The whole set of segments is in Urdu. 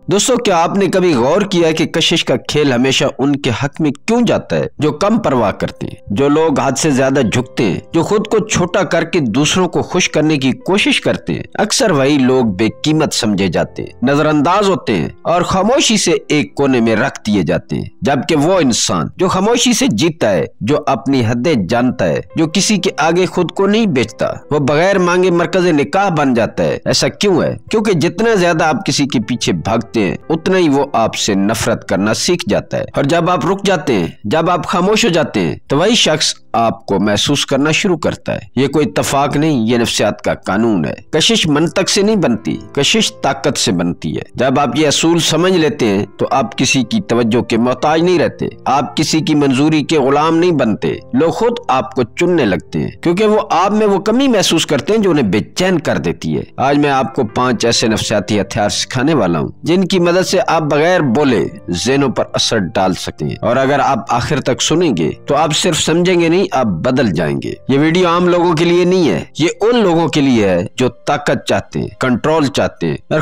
دوستو، کیا آپ نے کبھی غور کیا کہ کشش کا کھیل ہمیشہ ان کے حق میں کیوں جاتا ہے جو کم پرواہ کرتے ہیں، جو لوگ حد سے زیادہ جھکتے ہیں، جو خود کو چھوٹا کر کے دوسروں کو خوش کرنے کی کوشش کرتے ہیں؟ اکثر وہی لوگ بے قیمت سمجھے جاتے ہیں، نظر انداز ہوتے ہیں اور خاموشی سے ایک کونے میں رکھ دیے جاتے ہیں، جبکہ وہ انسان جو خاموشی سے جیتا ہے، جو اپنی حدیں جانتا ہے، جو کسی کے آگے خود کو نہیں بیچتا، وہ بغیر مانگے مرکز نکاح بن جاتا ہے۔ ایسا کیوں ہے؟ کیونکہ جتنا زیادہ آپ کسی کے پیچھے بھاگتے ہیں اتنا ہی وہ آپ سے نفرت کرنا سیکھ جاتا ہے، اور جب آپ رک جاتے ہیں، جب آپ خاموش ہو جاتے ہیں، تو وہی شخص آپ کو محسوس کرنا شروع کرتا ہے۔ یہ کوئی اتفاق نہیں، یہ نفسیات کا قانون ہے۔ کشش منطق سے نہیں بنتی، کشش طاقت سے بنتی ہے۔ جب آپ یہ اصول سمجھ لیتے ہیں تو آپ کسی کی توجہ کے محتاج نہیں رہتے، آپ کسی کی منظوری کے غلام نہیں بنتے، لوگ خود آپ کو چننے لگتے ہیں کیونکہ وہ آپ میں وہ کمی محسوس کرتے ہیں جو انہیں بے چین کر دیتی ہے۔ آج میں آپ کو 5 ایسے نفسیاتی ہتھیار سکھانے والا ہوں جن کی مدد سے آپ بغیر بولے ذہنوں پر اثر ڈال سکتے ہیں، اور اگر آپ آخر تک سنیں گے تو آپ صرف سمجھیں گے نہیں، آپ بدل جائیں گے۔ یہ ویڈیو عام لوگوں کے لیے نہیں ہے، یہ ان لوگوں کے لیے ہے جو طاقت چاہتے ہیں، کنٹرول چاہتے ہیں، اور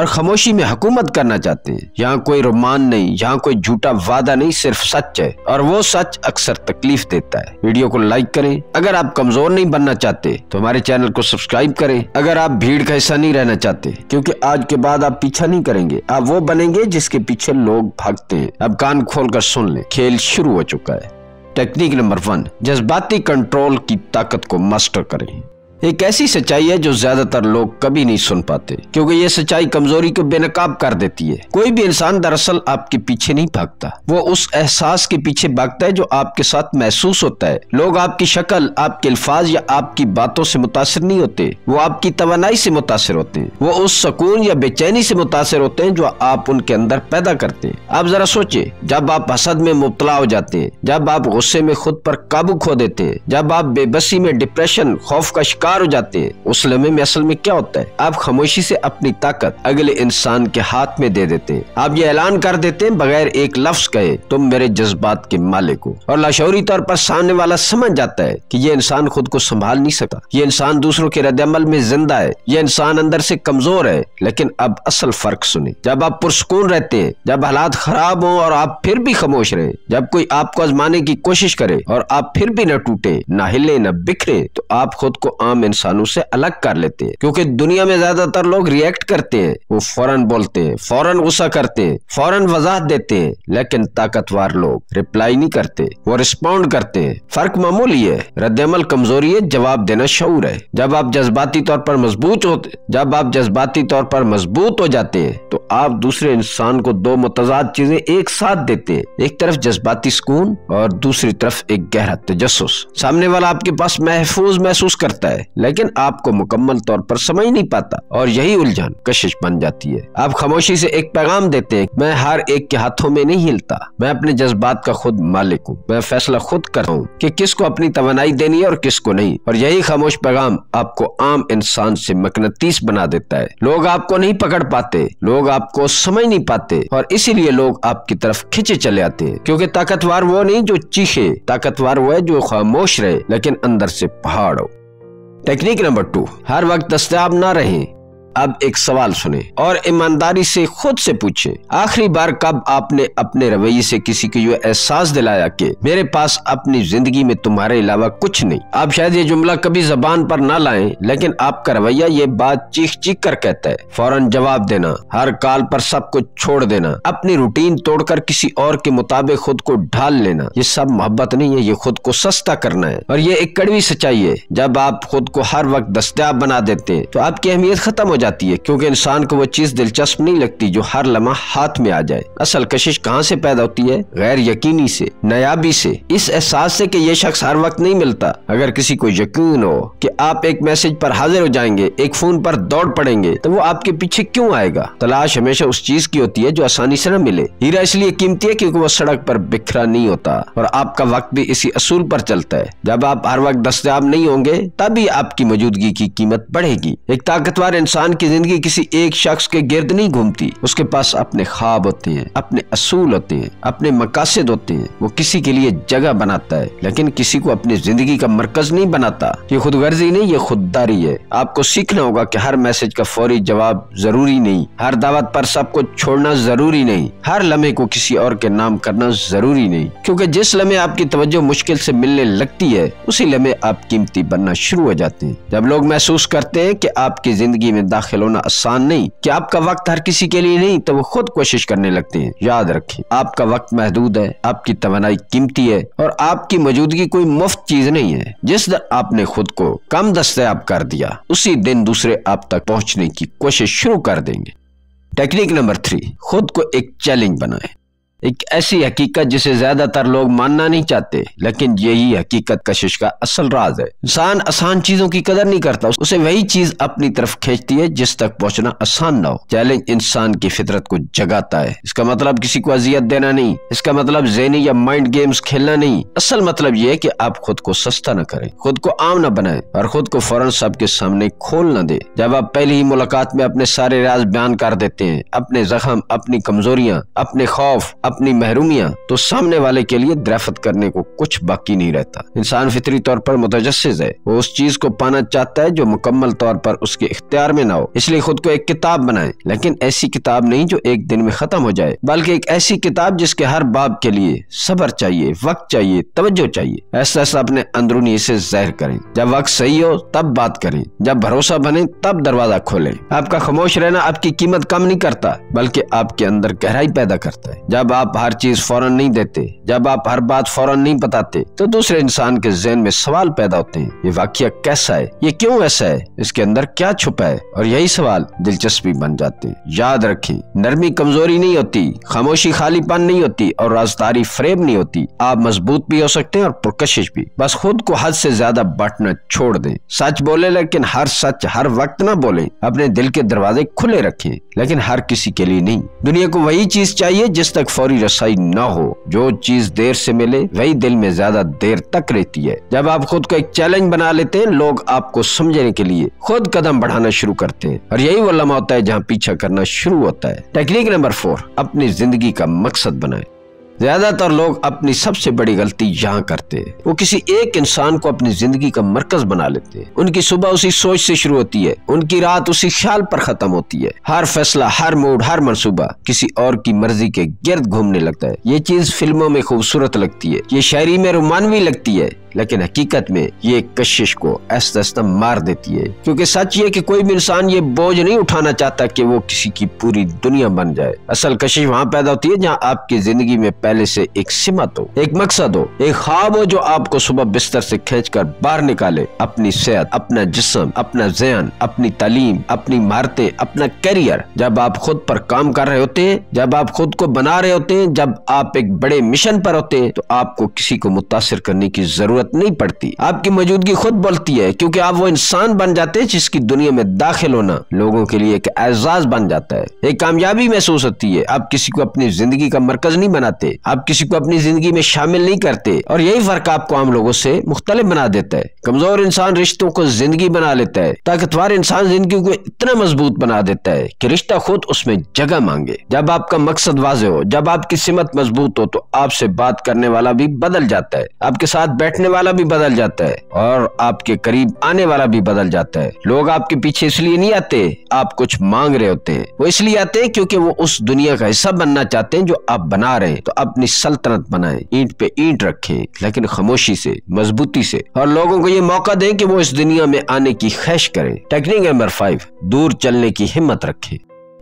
خاموشی میں حکومت کرنا چاہتے ہیں۔ یہاں کوئی رومان نہیں، یہاں کوئی جھوٹا وعدہ نہیں، صرف سچ ہے، اور وہ سچ اکثر تکلیف دیتا ہے۔ ویڈیو کو لائک کریں۔ اگر آپ کمزور نہیں بننا چاہتے تو ہمارے چینل کو سبسکرائب کریں۔ اگر آپ بھیڑ کا حصہ نہیں رہنا چاہتے، کیونکہ آج کے بعد آپ پیچھا نہیں کریں گے، آپ وہ بنیں گے جس کے پیچھے لوگ بھاگتے ہیں۔ اب کان کھول کر سن لیں، کھیل شروع ہو چکا ہے۔ ٹیکنیک نمبر 1، جذباتی کنٹرول کی طاقت کو ماسٹر کریں۔ ایک ایسی سچائی ہے جو زیادہ تر لوگ کبھی نہیں سن پاتے، کیونکہ یہ سچائی کمزوری کو بے نقاب کر دیتی ہے۔ کوئی بھی انسان دراصل آپ کے پیچھے نہیں بھاگتا، وہ اس احساس کے پیچھے بھاگتا ہے جو آپ کے ساتھ محسوس ہوتا ہے۔ لوگ آپ کی شکل، آپ کے الفاظ یا آپ کی باتوں سے متاثر نہیں ہوتے، وہ آپ کی توانائی سے متاثر ہوتے ہیں، وہ اس سکون یا بے چینی سے متاثر ہوتے ہیں جو آپ ان کے اندر پیدا کرتے ہیں۔ آپ ذرا سوچیں، جب آپ حسد میں مبتلا ہو جاتے ہیں، جب آپ غصے میں خود پر قابو کھو دیتے ہیں، جب آپ بے بسی میں ڈپریشن، خوف کا شکار ہو جاتے ہیں، اس لمحے میں اصل میں کیا ہوتا ہے؟ آپ خاموشی سے اپنی طاقت اگلے انسان کے ہاتھ میں دے دیتے ہیں۔ آپ یہ اعلان کر دیتے ہیں بغیر ایک لفظ کہے، تم میرے جذبات کے مالک ہو، اور لاشعوری طور پر سامنے والا سمجھ جاتا ہے کہ یہ انسان خود کو سنبھال نہیں سکتا، یہ انسان دوسروں کے رد عمل میں زندہ ہے، یہ انسان اندر سے کمزور ہے۔ لیکن اب اصل فرق سنیں، جب آپ پرسکون رہتے ہیں، جب حالات خراب ہوں اور آپ پھر بھی خاموش رہیں، جب کوئی آپ کو آزمانے کی کوشش کرے اور آپ پھر بھی نہ ٹوٹے، نہ ہلے، نہ بکھرے، تو آپ خود کو عام انسانوں سے الگ کر لیتے ہیں۔ کیونکہ دنیا میں زیادہ تر لوگ ریئیکٹ کرتے ہیں، وہ فوراً بولتے ہیں، فوراً غصہ کرتے ہیں، فوراً وضاحت دیتے ہیں، لیکن طاقتور لوگ رپلائی نہیں کرتے، وہ رسپونڈ کرتے ہیں۔ فرق معمولی ہے، رد عمل کمزوری ہے، جواب دینا شعور ہے۔ جب آپ جذباتی طور پر مضبوط ہو جاتے ہیں تو آپ دوسرے انسان کو 2 متضاد چیزیں ایک ساتھ دیتے ہیں، ایک طرف جذباتی سکون اور دوسری طرف ایک گہرا تجسس۔ سامنے والا آپ کے پاس محفوظ محسوس کرتا ہے، لیکن آپ کو مکمل طور پر سمجھ نہیں پاتا، اور یہی الجھن کشش بن جاتی ہے۔ آپ خاموشی سے ایک پیغام دیتے ہیں، میں ہر ایک کے ہاتھوں میں نہیں ہلتا، میں اپنے جذبات کا خود مالک ہوں، میں فیصلہ خود کرتا ہوں کہ کس کو اپنی توانائی دینی ہے اور کس کو نہیں۔ اور یہی خاموش پیغام آپ کو عام انسان سے مقناطیس بنا دیتا ہے۔ لوگ آپ کو نہیں پکڑ پاتے، لوگ آپ کو سمجھ نہیں پاتے، اور اسی لیے لوگ آپ کی طرف کھینچے چلے آتے ہیں، کیونکہ طاقتور وہ نہیں جو چیخے، طاقتور وہ ہے جو خاموش رہے لیکن اندر سے پہاڑ ہو۔ ٹیکنیک نمبر 2، ہر وقت دستیاب نہ رہیں۔ اب ایک سوال سنیں اور ایمانداری سے خود سے پوچھیں، آخری بار کب آپ نے اپنے رویے سے کسی کو یہ احساس دلایا کہ میرے پاس اپنی زندگی میں تمہارے علاوہ کچھ نہیں؟ آپ شاید یہ جملہ کبھی زبان پر نہ لائیں، لیکن آپ کا رویہ یہ بات چیخ چیخ کر کہتا ہے۔ فوراً جواب دینا، ہر کال پر سب کچھ چھوڑ دینا، اپنی روٹین توڑ کر کسی اور کے مطابق خود کو ڈھال لینا، یہ سب محبت نہیں ہے، یہ خود کو سستا کرنا ہے۔ اور یہ ایک کڑوی سچائی ہے، جب آپ خود کو ہر وقت دستیاب بنا دیتے ہیں تو آپ کی اہمیت ختم ہو جاتی ہے، کیونکہ انسان کو وہ چیز دلچسپ نہیں لگتی جو ہر لمحہ ہاتھ میں آ جائے۔ اصل کشش کہاں سے پیدا ہوتی ہے؟ غیر یقینی سے، نایابی سے، اس احساس سے کہ یہ شخص ہر وقت نہیں ملتا۔ اگر کسی کو یقین ہو کہ آپ ایک میسج پر حاضر ہو جائیں گے، ایک فون پر دوڑ پڑیں گے، تو وہ آپ کے پیچھے کیوں آئے گا؟ تلاش ہمیشہ اس چیز کی ہوتی ہے جو آسانی سے نہ ملے۔ ہیرا اس لیے قیمتی ہے کیونکہ وہ سڑک پر بکھرا نہیں ہوتا، اور آپ کا وقت بھی اسی اصول پر چلتا ہے۔ جب آپ ہر وقت دستیاب نہیں ہوں گے، تبھی آپ کی موجودگی کی قیمت بڑھے گی۔ ایک طاقتور انسان کی زندگی کسی ایک شخص کے گرد نہیں گھومتی، اس کے پاس اپنے خواب ہوتے ہیں، اپنے اصول ہوتے ہیں، اپنے مقاصد ہوتے ہیں۔ وہ کسی کے لیے جگہ بناتا ہے لیکن کسی کو اپنی زندگی کا مرکز نہیں بناتا۔ یہ خود غرضی نہیں، یہ خودداری ہے۔ آپ کو سیکھنا ہوگا کہ ہر میسج کا فوری جواب ضروری نہیں، ہر دعوت پر سب کو چھوڑنا ضروری نہیں، ہر لمحے کو کسی اور کے نام کرنا ضروری نہیں، کیونکہ جس لمحے آپ کی توجہ مشکل سے ملنے لگتی ہے اسی لمحے آپ قیمتی بننا شروع ہو جاتے ہیں۔ جب لوگ محسوس کرتے ہیں کہ آپ کی زندگی میں داخل ہونا آسان نہیں، کہ آپ کا وقت ہر کسی کے لیے نہیں، تو وہ خود کوشش کرنے لگتے ہیں۔ یاد رکھیں، آپ کا وقت محدود ہے، آپ کی توانائی قیمتی ہے اور آپ کی موجودگی کوئی مفت چیز نہیں ہے۔ جس دن آپ نے خود کو کم دستیاب کر دیا اسی دن دوسرے آپ تک پہنچنے کی کوشش شروع کر دیں گے۔ ٹیکنیک نمبر 3، خود کو ایک چیلنج بنائیں۔ ایک ایسی حقیقت جسے زیادہ تر لوگ ماننا نہیں چاہتے، لیکن یہی حقیقت کشش کا اصل راز ہے۔ انسان آسان چیزوں کی قدر نہیں کرتا، اسے وہی چیز اپنی طرف کھینچتی ہے جس تک پہنچنا آسان نہ ہو۔ چیلنج انسان کی فطرت کو جگاتا ہے۔ اس کا مطلب کسی کو اذیت دینا نہیں، اس کا مطلب ذہنی یا مائنڈ گیمز کھیلنا نہیں۔ اصل مطلب یہ ہے کہ آپ خود کو سستا نہ کریں، خود کو عام نہ بنائیں اور خود کو فوراً سب کے سامنے کھول نہ دیں۔ جب آپ پہلی ہی ملاقات میں اپنے سارے راز بیان کر دیتے ہیں، اپنے زخم، اپنی کمزوریاں، اپنے خوف، اپنی محرومیاں، تو سامنے والے کے لیے درافت کرنے کو کچھ باقی نہیں رہتا۔ انسان فطری طور پر متجسس ہے، وہ اس چیز کو پانا چاہتا ہے جو مکمل طور پر اس کے اختیار میں نہ ہو۔ اس لیے خود کو ایک کتاب بنائیں، لیکن ایسی کتاب نہیں جو ایک دن میں ختم ہو جائے، بلکہ ایک ایسی کتاب جس کے ہر باب کے لیے صبر چاہیے، وقت چاہیے، توجہ چاہیے۔ ایسا ایسا اپنے اندرونی سے ظاہر کریں۔ جب وقت صحیح ہو تب بات کریں، جب بھروسہ بنے تب دروازہ کھولیں۔ آپ کا خاموش رہنا آپ کی قیمت کم نہیں کرتا، بلکہ آپ کے اندر گہرائی پیدا کرتا ہے۔ جب آپ ہر چیز فوراً نہیں دیتے، جب آپ ہر بات فوراً نہیں بتاتے، تو دوسرے انسان کے ذہن میں سوال پیدا ہوتے ہیں، یہ واقعہ کیسا ہے، یہ کیوں ایسا ہے، اس کے اندر کیا چھپا ہے، اور یہی سوال دلچسپی بن جاتے ہیں۔ یاد رکھیں، نرمی کمزوری نہیں ہوتی، خاموشی خالی پن نہیں ہوتی، اور رازداری فریب نہیں ہوتی۔ آپ مضبوط بھی ہو سکتے ہیں اور پرکشش بھی، بس خود کو حد سے زیادہ بانٹنا چھوڑ دیں۔ سچ بولے لیکن ہر سچ ہر وقت نہ بولیں۔ اپنے دل کے دروازے کھلے رکھیں، لیکن ہر کسی کے لیے نہیں۔ دنیا کو وہی چیز چاہیے جس تک فوری رسائی نہ ہو۔ جو چیز دیر سے ملے وہی دل میں زیادہ دیر تک رہتی ہے۔ جب آپ خود کو ایک چیلنج بنا لیتے ہیں، لوگ آپ کو سمجھنے کے لیے خود قدم بڑھانا شروع کرتے ہیں، اور یہی وہ لمحہ ہوتا ہے جہاں پیچھا کرنا شروع ہوتا ہے۔ ٹیکنیک نمبر 4، اپنی زندگی کا مقصد بنائیں۔ زیادہ تر لوگ اپنی سب سے بڑی غلطی یہاں کرتے ہیں، وہ کسی ایک انسان کو اپنی زندگی کا مرکز بنا لیتے ہیں۔ ان کی صبح اسی سوچ سے شروع ہوتی ہے، ان کی رات اسی خیال پر ختم ہوتی ہے۔ ہر فیصلہ، ہر موڈ، ہر منصوبہ کسی اور کی مرضی کے گرد گھومنے لگتا ہے۔ یہ چیز فلموں میں خوبصورت لگتی ہے، یہ شاعری میں رومانوی لگتی ہے، لیکن حقیقت میں یہ کشش کو ایسا ایسا مار دیتی ہے، کیونکہ سچ یہ کہ کوئی بھی انسان یہ بوجھ نہیں اٹھانا چاہتا کہ وہ کسی کی پوری دنیا بن جائے۔ اصل کشش وہاں پیدا ہوتی ہے جہاں آپ کی زندگی میں پہلے سے ایک سمت ہو، ایک مقصد ہو، ایک خواب ہو جو آپ کو صبح بستر سے کھینچ کر باہر نکالے۔ اپنی صحت، اپنا جسم، اپنا ذہن، اپنی تعلیم، اپنی مہارتیں، اپنا کیریئر۔ جب آپ خود پر کام کر رہے ہوتے ہیں، جب آپ خود کو بنا رہے ہوتے ہیں، جب آپ ایک بڑے مشن پر ہوتے ہیں، تو آپ کو کسی کو متاثر کرنے کی ضرورت نہیں پڑتی۔ آپ کی موجودگی خود بولتی ہے، کیونکہ آپ وہ انسان بن جاتے ہیں جس کی دنیا میں داخل ہونا لوگوں کے لیے ایک اعزاز بن جاتا ہے، ایک کامیابی محسوس ہوتی ہے۔ آپ کسی کو اپنی زندگی کا مرکز نہیں بناتے، آپ کسی کو اپنی زندگی میں شامل نہیں کرتے، اور یہی فرق آپ کو عام لوگوں سے مختلف بنا دیتا ہے۔ کمزور انسان رشتوں کو زندگی بنا لیتا ہے، طاقتور انسان زندگی کو اتنا مضبوط بنا دیتا ہے کہ رشتہ خود اس میں جگہ مانگے۔ جب آپ کا مقصد واضح ہو، جب آپ کی سمت مضبوط ہو، تو آپ سے بات کرنے والا بھی بدل جاتا ہے، آپ کے ساتھ بیٹھنے والا بھی بدل جاتا ہے، اور آپ کے قریب آنے والا بھی بدل جاتا ہے۔ لوگ آپ کے پیچھے اس لیے نہیں آتے آپ کچھ مانگ رہے ہوتے ہیں، وہ اس لیے آتے ہیں کیونکہ وہ اس دنیا کا حصہ بننا چاہتے ہیں جو آپ بنا رہے ہیں۔ تو اپنی سلطنت بنائیں، اینٹ پہ اینٹ رکھیں، لیکن خاموشی سے، مضبوطی سے، اور لوگوں کو یہ موقع دیں کہ وہ اس دنیا میں آنے کی خواہش کریں۔ ٹیکنیک نمبر 5، دور چلنے کی ہمت رکھیں۔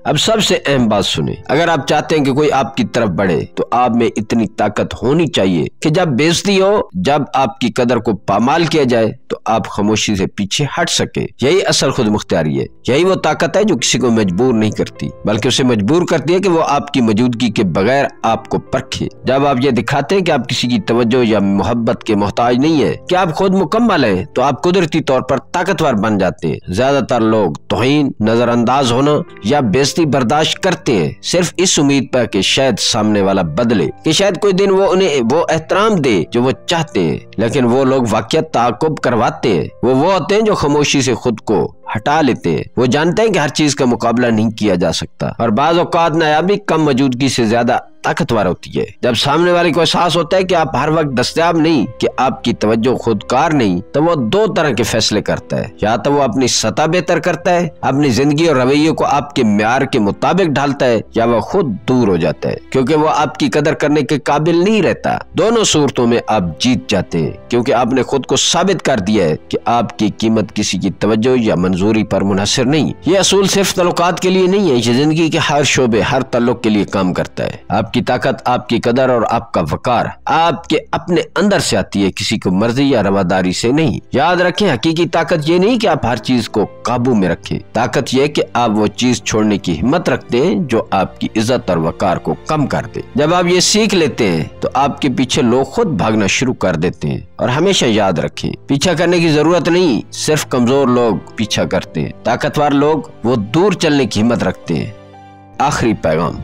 اب سب سے اہم بات سنیں، اگر آپ چاہتے ہیں کہ کوئی آپ کی طرف بڑھے تو آپ میں اتنی طاقت ہونی چاہیے کہ جب بےعزتی ہو، جب آپ کی قدر کو پامال کیا جائے، تو آپ خاموشی سے پیچھے ہٹ سکیں۔ یہی اصل خود مختاری ہے، یہی وہ طاقت ہے جو کسی کو مجبور نہیں کرتی، بلکہ اسے مجبور کرتی ہے کہ وہ آپ کی موجودگی کے بغیر آپ کو پرکھے۔ جب آپ یہ دکھاتے ہیں کہ آپ کسی کی توجہ یا محبت کے محتاج نہیں ہے، کہ آپ خود مکمل ہیں، تو آپ قدرتی طور پر طاقتور بن جاتے ہیں۔ زیادہ تر لوگ توہین، نظر انداز ہونا یا بے زبردستی برداشت کرتے ہیں صرف اس امید پر کہ شاید سامنے والا بدلے، کہ شاید کوئی دن وہ انہیں وہ احترام دے جو وہ چاہتے ہیں، لیکن وہ لوگ واقعات تعاقب کرواتے ہیں۔ وہ ہوتے ہیں جو خاموشی سے خود کو ہٹا لیتے ہیں۔ وہ جانتے ہیں کہ ہر چیز کا مقابلہ نہیں کیا جا سکتا، اور بعض اوقات نایابی کم موجودگی سے زیادہ طاقتور ہوتی ہے۔ جب سامنے والے کو احساس ہوتا ہے کہ آپ ہر وقت دستیاب نہیں، کہ آپ کی توجہ خودکار نہیں، تو وہ دو طرح کے فیصلے کرتا ہے۔ یا تو وہ اپنی سطح بہتر کرتا ہے، اپنی زندگی اور رویے کو آپ کے معیار کے مطابق ڈھالتا ہے، یا وہ خود دور ہو جاتا ہے کیونکہ وہ آپ کی قدر کرنے کے قابل نہیں رہتا۔ دونوں صورتوں میں آپ جیت جاتے ہیں، کیونکہ آپ نے خود کو ثابت کر دیا ہے کہ آپ کی قیمت کسی کی توجہ یا منظوری پر منحصر نہیں۔ یہ اصول صرف تعلقات کے لیے نہیں ہے، یہ زندگی کے ہر شعبے، ہر تعلق کے لیے کام کرتا ہے۔ آپ کی طاقت، آپ کی قدر اور آپ کا وقار آپ کے اپنے اندر سے آتی ہے، کسی کو مرضی یا رواداری سے نہیں۔ یاد رکھیں، حقیقی طاقت یہ نہیں کہ آپ ہر چیز کو قابو میں رکھیں، طاقت یہ کہ آپ وہ چیز چھوڑنے کی ہمت رکھتے ہیں جو آپ کی عزت اور وقار کو کم کر دے۔ جب آپ یہ سیکھ لیتے ہیں تو آپ کے پیچھے لوگ خود بھاگنا شروع کر دیتے ہیں۔ اور ہمیشہ یاد رکھیں، پیچھا کرنے کی ضرورت نہیں، صرف کمزور لوگ پیچھا کرتے ہیں، طاقتور لوگ وہ دور چلنے کی ہمت رکھتے ہیں۔ آخری پیغام،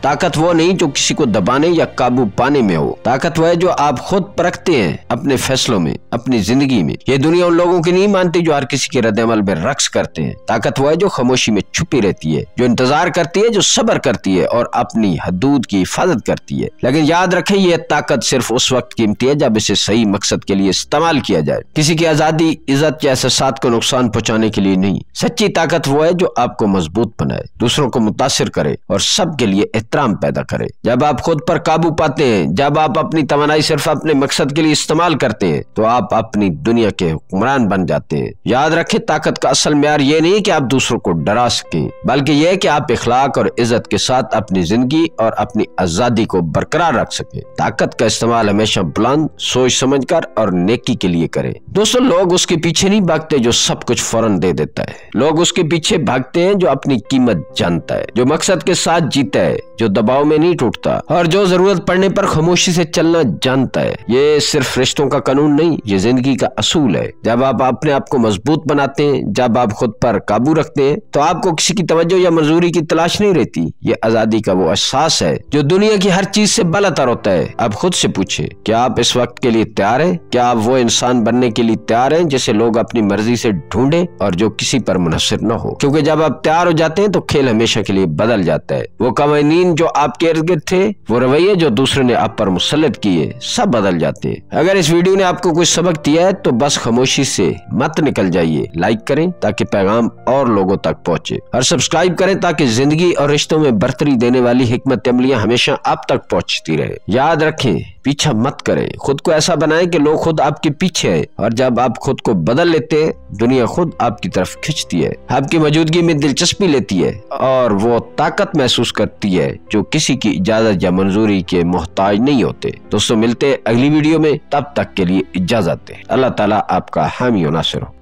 طاقت وہ نہیں جو کسی کو دبانے یا قابو پانے میں ہو، طاقت وہ ہے جو آپ خود پرکھتے ہیں اپنے فیصلوں میں، اپنی زندگی میں۔ یہ دنیا ان لوگوں کی نہیں مانتی جو ہر کسی کے رد عمل میں رقص کرتے ہیں۔ طاقت وہ ہے جو خاموشی میں چھپی رہتی ہے، جو انتظار کرتی ہے، جو صبر کرتی ہے اور اپنی حدود کی حفاظت کرتی ہے۔ لیکن یاد رکھیں، یہ طاقت صرف اس وقت قیمتی ہے جب اسے صحیح مقصد کے لیے استعمال کیا جائے، کسی کی آزادی، عزت یا احساسات کو نقصان پہنچانے کے لیے نہیں۔ سچی طاقت وہ ہے جو آپ کو مضبوط بنائے، دوسروں کو متاثر کرے اور سب کے لیے احترام پیدا کرے۔ جب آپ خود پر قابو پاتے ہیں، جب آپ اپنی توانائی صرف اپنے مقصد کے لیے استعمال کرتے ہیں، تو آپ اپنی دنیا کے حکمران بن جاتے ہیں۔ یاد رکھیں، طاقت کا اصل معیار یہ نہیں کہ آپ دوسروں کو ڈرا سکیں، بلکہ یہ کہ آپ اخلاق اور عزت کے ساتھ اپنی زندگی اور اپنی آزادی کو برقرار رکھ سکیں۔ طاقت کا استعمال ہمیشہ بلند، سوچ سمجھ کر اور نیکی کے لیے کریں۔ دوستوں، لوگ اس کے پیچھے نہیں بھاگتے جو سب کچھ فوراً دے دیتا ہے، لوگ اس کے پیچھے بھاگتے ہیں جو اپنی قیمت جانتا ہے، جو مقصد کے ساتھ جیتا ہے، جو دباؤ میں نہیں ٹوٹتا اور جو ضرورت پڑنے پر خاموشی سے چلنا جانتا ہے۔ یہ صرف رشتوں کا قانون نہیں، یہ زندگی کا اصول ہے۔ جب آپ اپنے آپ کو مضبوط بناتے ہیں، جب آپ خود پر قابو رکھتے ہیں، تو آپ کو کسی کی توجہ یا منظوری کی تلاش نہیں رہتی۔ یہ آزادی کا وہ احساس ہے جو دنیا کی ہر چیز سے بالاتر ہوتا ہے۔ آپ خود سے پوچھیں، کیا آپ اس وقت کے لیے تیار ہیں؟ کیا آپ وہ انسان بننے کے لیے تیار ہیں جسے لوگ اپنی مرضی سے ڈھونڈیں اور جو کسی پر منحصر نہ ہو؟ کیونکہ جب آپ تیار ہو جاتے ہیں تو کھیل ہمیشہ کے لیے بدل جاتا ہے۔ وہ قوانین جو آپ کے ارد گرد تھے، وہ رویے جو دوسرے نے آپ پر مسلط کیے، سب بدل جاتے ہیں۔ اگر اس ویڈیو نے آپ کو کچھ سبق دیا ہے تو بس خاموشی سے مت نکل جائیے، لائک کریں تاکہ پیغام اور لوگوں تک پہنچے، اور سبسکرائب کریں تاکہ زندگی اور رشتوں میں برتری دینے والی حکمت عملیاں ہمیشہ آپ تک پہنچتی رہے۔ یاد رکھیں، پیچھا مت کریں، خود کو ایسا بنائیں کہ لوگ خود آپ کے پیچھے ہیں، اور جب آپ خود کو بدل لیتے ہیں، دنیا خود آپ کی طرف کھنچتی ہے، آپ کی موجودگی میں دلچسپی لیتی ہے اور وہ طاقت محسوس کرتی ہے جو کسی کی اجازت یا منظوری کے محتاج نہیں ہوتے۔ دوستوں، ملتے ہیں اگلی ویڈیو میں، تب تک کے لیے اجازت دیں۔ اللہ تعالیٰ آپ کا حامی و ناصر ہو۔